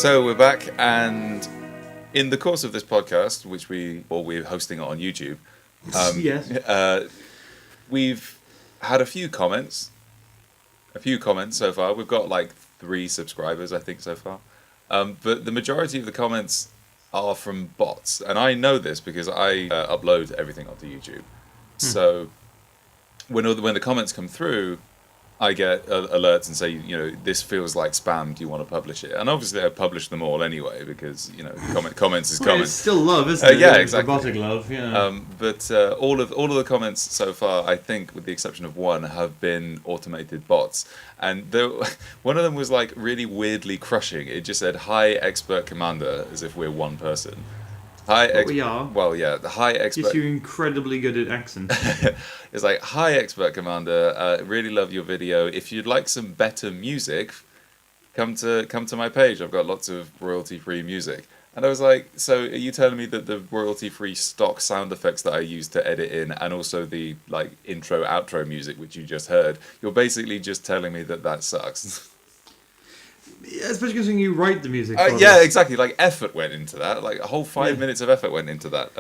So we're back, and in the course of this podcast, which we're hosting it on YouTube, yes, we've had a few comments so far. We've got like 3 subscribers, I think, so far. But the majority of the comments are from bots, and I know this because I upload everything onto YouTube. So when the comments come through, I get alerts and say, you know, this feels like spam. Do you want to publish it? And obviously, I publish them all anyway because, you know, comments is comments. It's still love, isn't it? Yeah, exactly. Robotic love. Yeah. But all of the comments so far, I think, with the exception of one, have been automated bots. And one of them was like really weirdly crushing. It just said, "Hi, expert commander," as if we're one person. Hi, we are. Well, yeah, the hi expert. Yes, you're incredibly good at accents. It's like, "Hi, expert commander. Really love your video. If you'd like some better music, come to my page. I've got lots of royalty-free music." And I was like, "So are you telling me that the royalty-free stock sound effects that I use to edit in, and also the like intro outro music which you just heard, you're basically just telling me that sucks?" Especially because when you write the music. Yeah, exactly. Like effort went into that. Like a whole 5 minutes of effort went into that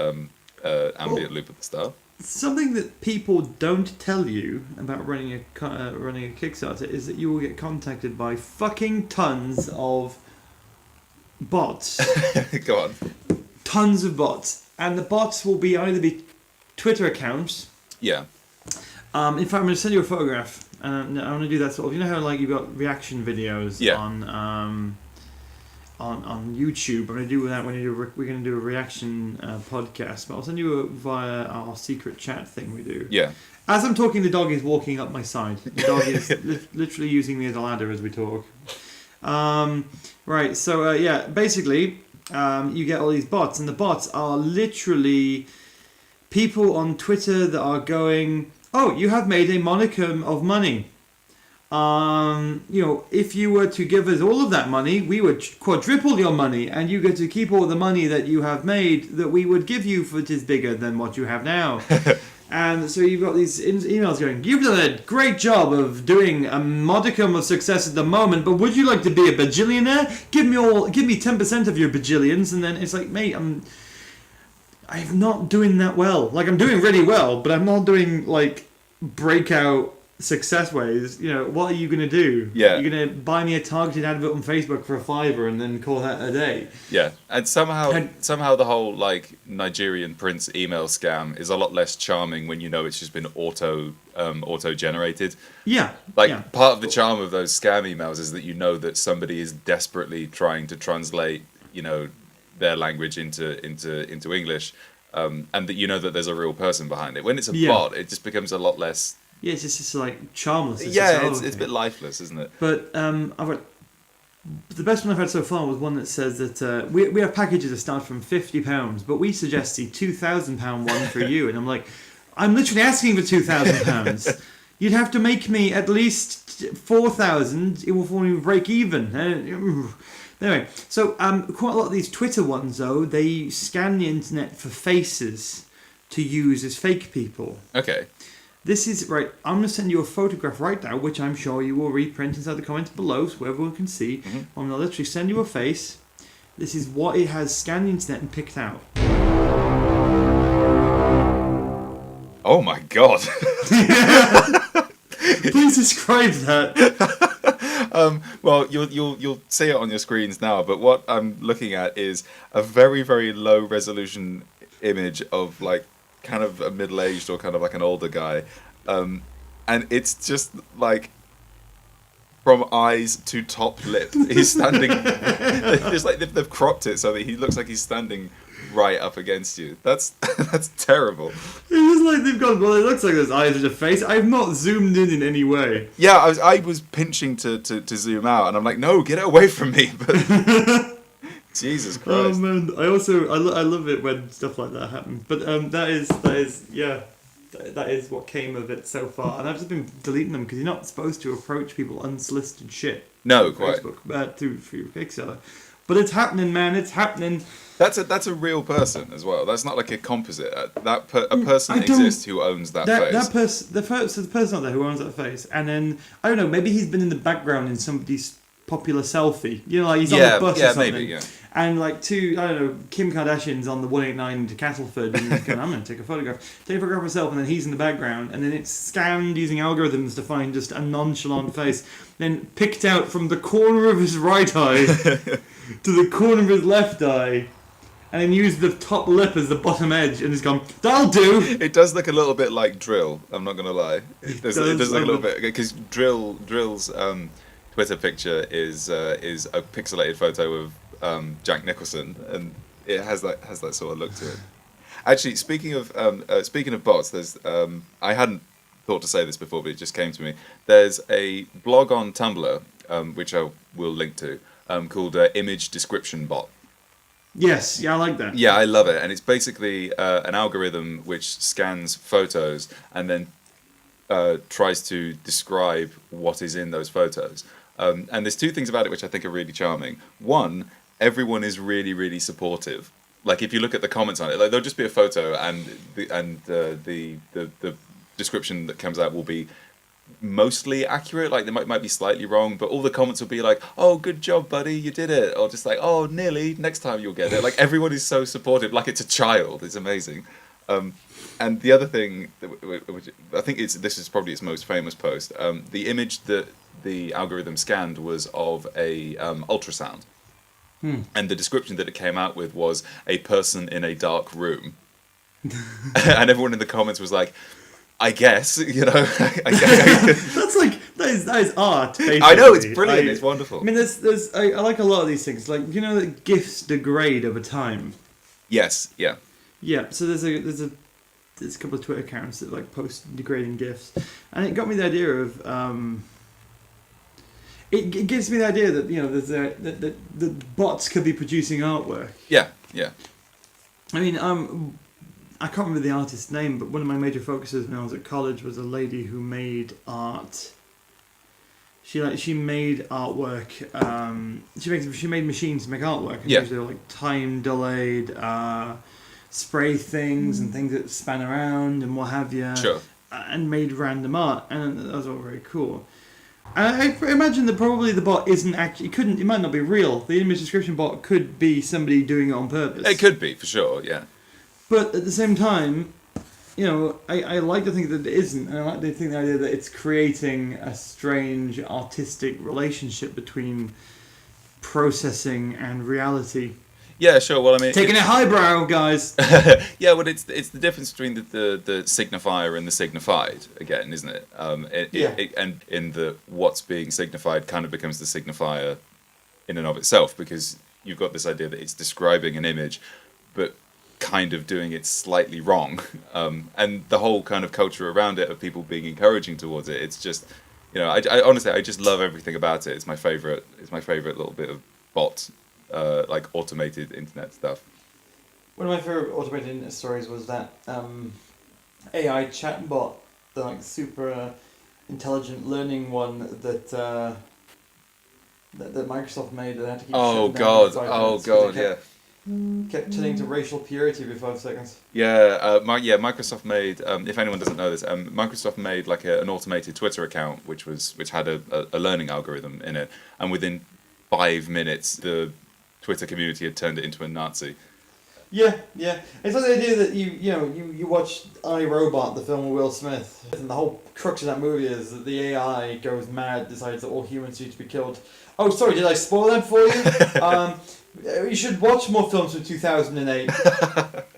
ambient loop at the start. Something that people don't tell you about running a Kickstarter is that you will get contacted by fucking tons of bots. Go on. Tons of bots, and the bots will either be Twitter accounts. Yeah. In fact, I'm going to send you a photograph. I want to do that sort of. You know how like you've got reaction videos on YouTube. I'm going to do that when we're going to do a reaction podcast. But I'll send you via our secret chat thing we do. Yeah. As I'm talking, the dog is walking up my side. The dog is literally using me as a ladder as we talk. Right. So yeah, basically, you get all these bots, and the bots are literally people on Twitter that are going, "Oh, you have made a monicum of money. You know, if you were to give us all of that money, we would quadruple your money, and you get to keep all the money that you have made that we would give you, for it is bigger than what you have now." And so you've got these emails going, "You've done a great job of doing a modicum of success at the moment, but would you like to be a bajillionaire? Give me 10% of your bajillions." And then it's like, mate, I'm not doing that well. Like, I'm doing really well, but I'm not doing like breakout success ways. You know, what are you going to do? Yeah. You're going to buy me a targeted advert on Facebook for $5 and then call that a day. Yeah. And somehow the whole like Nigerian prince email scam is a lot less charming when you know it's just been auto generated. Yeah. Like part of the charm of those scam emails is that you know that somebody is desperately trying to translate, you know, their language into English, and that you know that there's a real person behind it. When it's a bot, it just becomes a lot less. Yeah, it's just like charmless. It's a bit lifeless, isn't it? But the best one I've had so far was one that says that we have packages that start from £50, but we suggest the £2,000 one for you. And I'm like, I'm literally asking for £2,000. You'd have to make me at least 4,000. It will for me break even. Anyway, so quite a lot of these Twitter ones, though, they scan the internet for faces to use as fake people. Okay. This is, right, I'm going to send you a photograph right now, which I'm sure you will reprint inside the comments below so everyone can see. Mm-hmm. I'm going to literally send you a face. This is what it has scanned the internet and picked out. Oh my god. Please describe that. Well, you'll see it on your screens now, but what I'm looking at is a very, very low resolution image of like kind of a middle-aged or kind of like an older guy, and it's just like from eyes to top lip he's standing. It's like they've cropped it so that he looks like he's standing right up against you. That's terrible. It's just like they've gone, well, it looks like there's eyes in the face. I've not zoomed in any way. Yeah, I was pinching to zoom out, and I'm like, no, get it away from me. But Jesus Christ. Oh man, I love it when stuff like that happens. But that is what came of it so far. And I've just been deleting them because you're not supposed to approach people unsolicited shit. No, quite. Facebook, through Kickstarter. But it's happening, man. It's happening. That's a real person as well. That's not like a composite. A person exists who owns that face. The person out there who owns that face, and then I don't know. Maybe he's been in the background in somebody's popular selfie. You know, like he's on Yeah, the bus yeah, or something. maybe, yeah. And like two, I don't know, Kim Kardashian's on the 189 to Castleford and he's going, I'm going to take a photograph. Take a photograph of myself, and then he's in the background, and then it's scanned using algorithms to find just a nonchalant face, then picked out from the corner of his right eye to the corner of his left eye, and then used the top lip as the bottom edge, and has gone, that'll do! It does look a little bit like Drill, I'm not going to lie. It does look a little bit, because Drill's Twitter picture is a pixelated photo of Jack Nicholson, and it has that sort of look to it. Actually, speaking of bots, there's I hadn't thought to say this before, but it just came to me. There's a blog on Tumblr, which I will link to, called Image Description Bot. Yes, yeah, I like that. Yeah, I love it, and it's basically an algorithm which scans photos and then tries to describe what is in those photos. And there's two things about it which I think are really charming. One, everyone is really, really supportive. Like if you look at the comments on it, like there'll just be a photo, and the description that comes out will be mostly accurate. Like they might be slightly wrong, but all the comments will be like, "Oh, good job, buddy, you did it," or just like, "Oh, nearly. Next time you'll get it." Like everyone is so supportive. Like it's a child. It's amazing. And the other thing, which I think this is probably its most famous post. The image that the algorithm scanned was of a ultrasound. And the description that it came out with was a person in a dark room. And everyone in the comments was like, I guess, you know. That's like that is art. Basically. I know, it's brilliant. It's wonderful. I mean, I like a lot of these things. Like, you know that GIFs degrade over time. Yes, yeah. Yeah. So there's a couple of Twitter accounts that like post degrading GIFs, and it got me the idea of. It gives me the idea that that bots could be producing artwork. Yeah, yeah. I mean, I can't remember the artist's name, but one of my major focuses when I was at college was a lady who made art. She made artwork. She made machines to make artwork. And Yeah. usually like time delayed, spray things and things that span around and what have you. Sure. And made random art, and that was all very cool. I imagine that probably the bot isn't actually. It might not be real. The image description bot could be somebody doing it on purpose. It could be, for sure, yeah. But at the same time, I like to think that it isn't, and I like to think the idea that it's creating a strange artistic relationship between processing and reality. Yeah, sure. Well, I mean, Taking it highbrow, guys. yeah, well, it's the difference between the signifier and the signified again, isn't it? And in the what's being signified kind of becomes the signifier in and of itself, because you've got this idea that it's describing an image, but kind of doing it slightly wrong, and the whole kind of culture around it of people being encouraging towards it. It's just, I honestly I just love everything about it. It's my favorite. It's my favorite little bit of bot. Like automated internet stuff. One of my favorite automated internet stories was that AI chatbot, the like super intelligent learning one that that Microsoft made. That had to keep shutting down for 5 minutes yeah. Kept turning to racial purity every 5 seconds. Yeah, Microsoft made. If anyone doesn't know this, Microsoft made like an automated Twitter account, which had a learning algorithm in it, and within 5 minutes, the Twitter community had turned it into a Nazi. Yeah. It's like the idea that you watch I, Robot, the film with Will Smith, and the whole crux of that movie is that the AI goes mad, decides that all humans need to be killed. Oh, sorry, did I spoil that for you? You should watch more films from 2008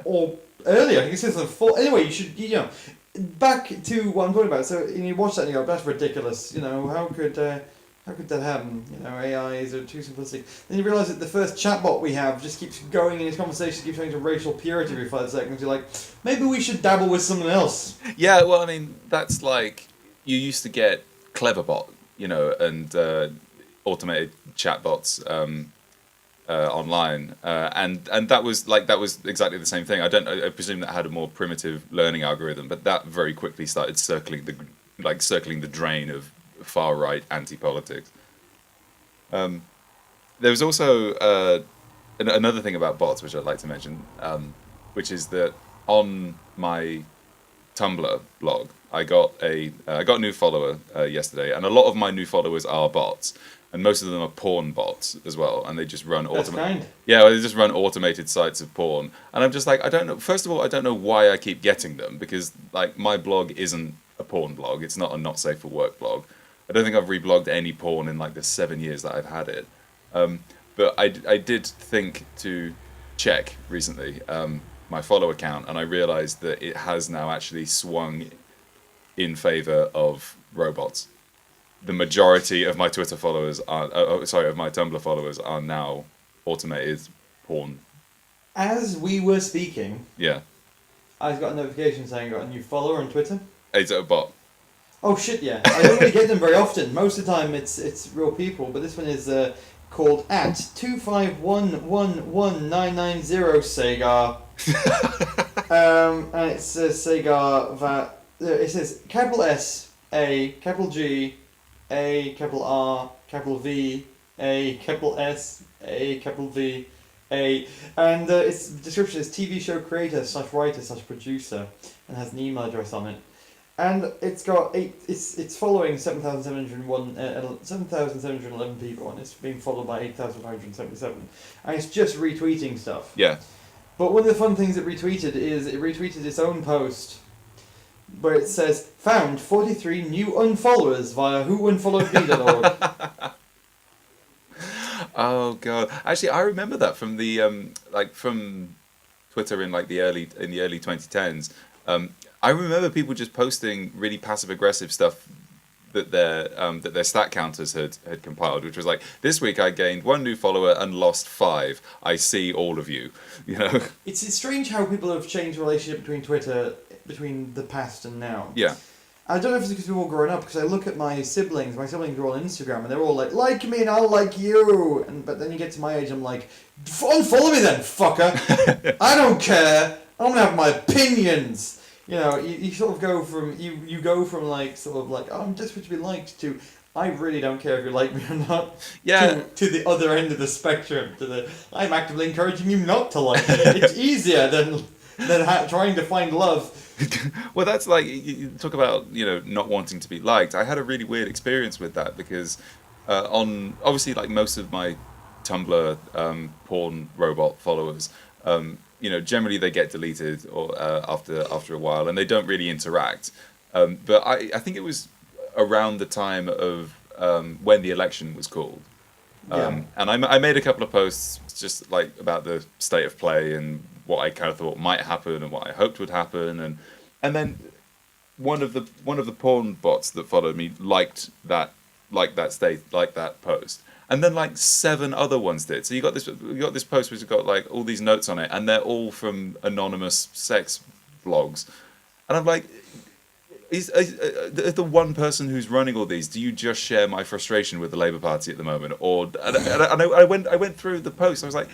or earlier. I think it's 2004. Anyway, you should, back to what I'm talking about. So you watch that and you go, that's ridiculous. How could that happen? AIs are too simplistic. Then you realise that the first chatbot we have just keeps going in his conversation, keeps going to racial purity every 5 seconds. You're like, maybe we should dabble with something else. Yeah, well, I mean, that's like you used to get Cleverbot, and automated chatbots online, and that was exactly the same thing. I presume that had a more primitive learning algorithm, but that very quickly started circling the drain of far-right anti-politics. There was also another thing about bots which I'd like to mention, which is that on my Tumblr blog I got a new follower yesterday, and a lot of my new followers are bots. and most of them are porn bots as well, and they just run That's kind. Yeah, they just run automated sites of porn, and I'm just like, I don't know. First of all, I don't know why I keep getting them because like my blog isn't a porn blog. It's not a not safe for work blog. I don't think I've reblogged any porn in like the 7 years that I've had it. But I did think to check recently my follow account, and I realized that it has now actually swung in favor of robots. The majority of my Twitter followers are, of my Tumblr followers are now automated porn. As we were speaking, Yeah, I got a notification saying I got a new follower on Twitter. it's a bot. Oh shit, yeah. I don't really get them very often. Most of the time it's real people, but this one is called at 2511190 Sagar. And it says Sagar that it says capital S A capital G A capital R capital V A capital S A capital V A, and its description is TV show creator / writer / producer, and has an email address on it. And it's got it's following 7,711 people, and it's being followed by 8,577, and it's just retweeting stuff. Yeah. But one of the fun things it retweeted is it retweeted its own post, where it says found 43 new unfollowers via whounfollowedme.org. Oh god! Actually, I remember that from the from Twitter in like the early 2010s. I remember people just posting really passive aggressive stuff that their stat counters had compiled, which was like, this week I gained 1 new follower and lost 5. I see all of you. You know. It's strange how people have changed the relationship between Twitter between the past and now. Yeah. I don't know if it's because we've all grown up, because I look at my siblings are all on Instagram, and they're all like me and I'll like you, but then you get to my age, I'm like, unfollow me then, fucker! I don't care, I'm gonna have my opinions! You know, you sort of go from, you go from like, sort of like, oh, I'm desperate to be liked, to, I really don't care if you like me or not, Yeah. to the other end of the spectrum, to the, I'm actively encouraging you not to like me. It's easier than trying to find love. Well, that's like, you talk about, not wanting to be liked. I had a really weird experience with that because on, obviously, like most of my Tumblr porn robot followers, generally they get deleted or after a while, and they don't really interact. But I think it was around the time of when the election was called. And I made a couple of posts just like about the state of play and what I kind of thought might happen and what I hoped would happen, and then one of the porn bots that followed me liked that post, and then like 7 other ones did. So you got this post which has got like all these notes on it, and they're all from anonymous sex blogs, and I'm like, is the one person who's running all these, do you just share my frustration with the Labour Party at the moment? Or and I went through the post. I was like,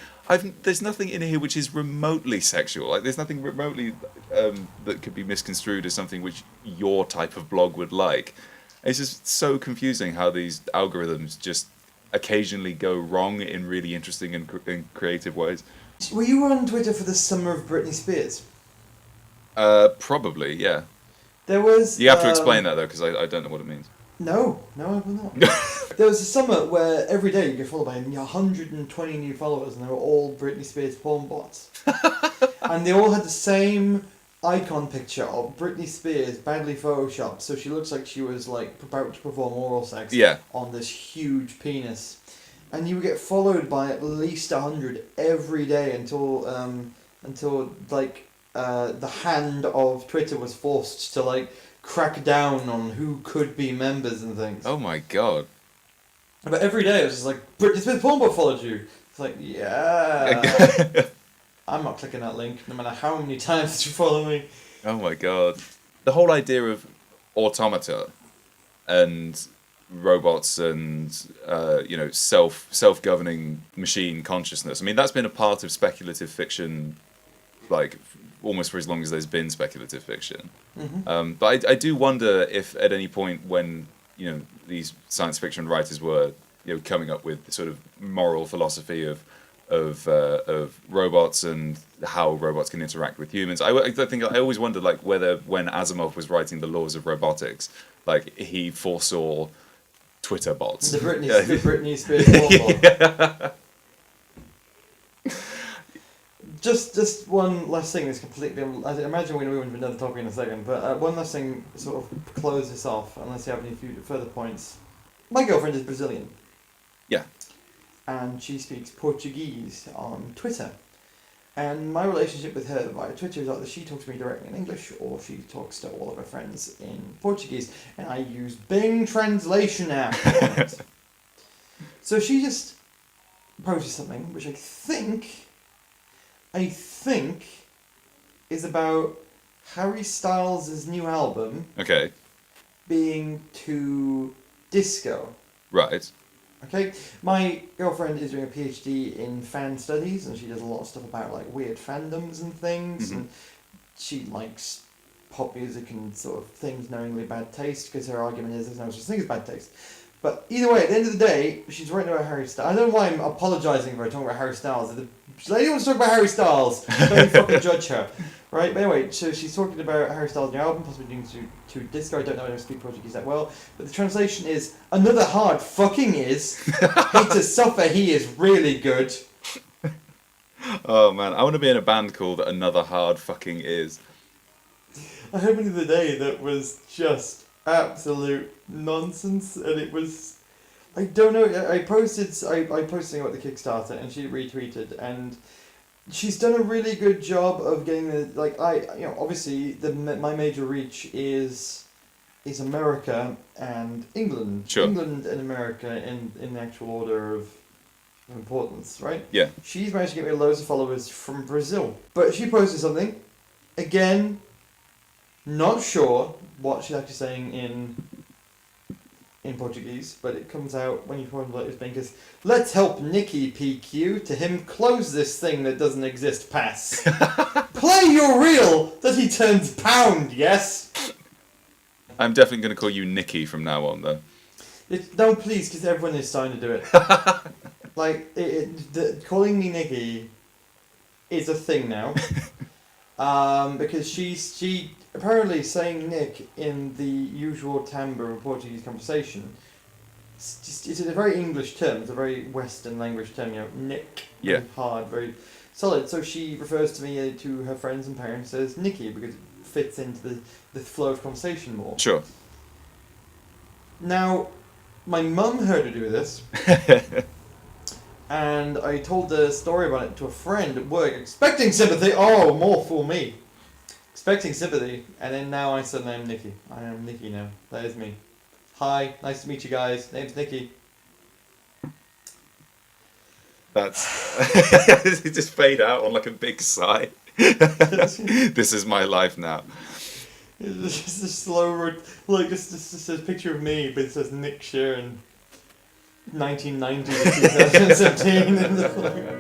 there's nothing in here which is remotely sexual. Like there's nothing remotely that could be misconstrued as something which your type of blog would like. It's just so confusing how these algorithms just occasionally go wrong in really interesting and creative ways. Were you on Twitter for the summer of Britney Spears? Probably, yeah. There was. You have to explain that though, because I don't know what it means. No, I will not. There was a summer where every day you get followed by 120 new followers, and they were all Britney Spears porn bots, and they all had the same icon picture of Britney Spears badly photoshopped, so she looks like she was like about to perform oral sex on this huge penis, and you would get followed by at least 100 every day until like. The hand of Twitter was forced to like crack down on who could be members and things. Oh my god! But every day it was just like, Britney Spears pornbot followed you. It's like, yeah. I'm not clicking that link, no matter how many times you follow me. Oh my god! The whole idea of automata and robots and self-governing machine consciousness. I mean, that's been a part of speculative fiction, like almost for as long as there's been speculative fiction. Mm-hmm. But I do wonder if at any point when these science fiction writers were coming up with the sort of moral philosophy of robots and how robots can interact with humans. I always wondered like whether when Asimov was writing the laws of robotics, like he foresaw Twitter bots. The Britney Spears bot. Just one last thing that's completely... I imagine we're going to move into another topic in a second, but one last thing sort of close this off, unless you have any further points. My girlfriend is Brazilian. Yeah. And she speaks Portuguese on Twitter. And my relationship with her via Twitter is either she talks to me directly in English or she talks to all of her friends in Portuguese. And I use Bing Translation app on it. So she just posted something which I think is about Harry Styles' new album Okay. being too disco. Right. Okay, my girlfriend is doing a PhD in fan studies, and she does a lot of stuff about like weird fandoms and things, and she likes pop music and sort of things knowingly bad taste, because her argument is there's no such thing as bad taste. But either way, at the end of the day, she's writing about Harry Styles. I don't know why I'm apologising for her talking about Harry Styles. If the lady wants to talk about Harry Styles, don't fucking judge her. Right, but anyway, so she's talking about Harry Styles' new album, possibly doing to disco. I don't know, I don't speak Portuguese that well. But the translation is, another hard fucking is. Hate to suffer, he is really good. Oh man, I want to be in a band called Another Hard Fucking Is. I heard one the other day that was just absolute nonsense, and it was... I don't know, I posted something about the Kickstarter, and she retweeted, and... She's done a really good job of getting the obviously my major reach is America and England. Sure. England and America in the actual order of importance, right? Yeah. She's managed to get me loads of followers from Brazil, but she posted something. Again, not sure what she's actually saying in Portuguese, but it comes out when you formulate your thinkers. Let's help Nicky PQ to him close this thing that doesn't exist. Pass. Play your reel that he turns pound. Yes. I'm definitely going to call you Nicky from now on, though. No, please, because everyone is starting to do it. Calling me Nicky is a thing now. Because she apparently saying Nick in the usual timbre of Portuguese conversation. It's a very English term. It's a very Western language term. Nick. Yeah. Very hard, very solid. So she refers to me to her friends and parents as Nicky because it fits into the flow of conversation more. Sure. Now, my mum heard her do this. And I told the story about it to a friend at work, expecting sympathy. Oh, more for me. Expecting sympathy. And then now I suddenly am Nicky. I am Nicky now. That is me. Hi, nice to meet you guys. Name's Nicky. That's... it just fade out on like a big sigh. This is my life now. It's just a slow... just a picture of me, but it says Nick Sharon. 1990 to 2017.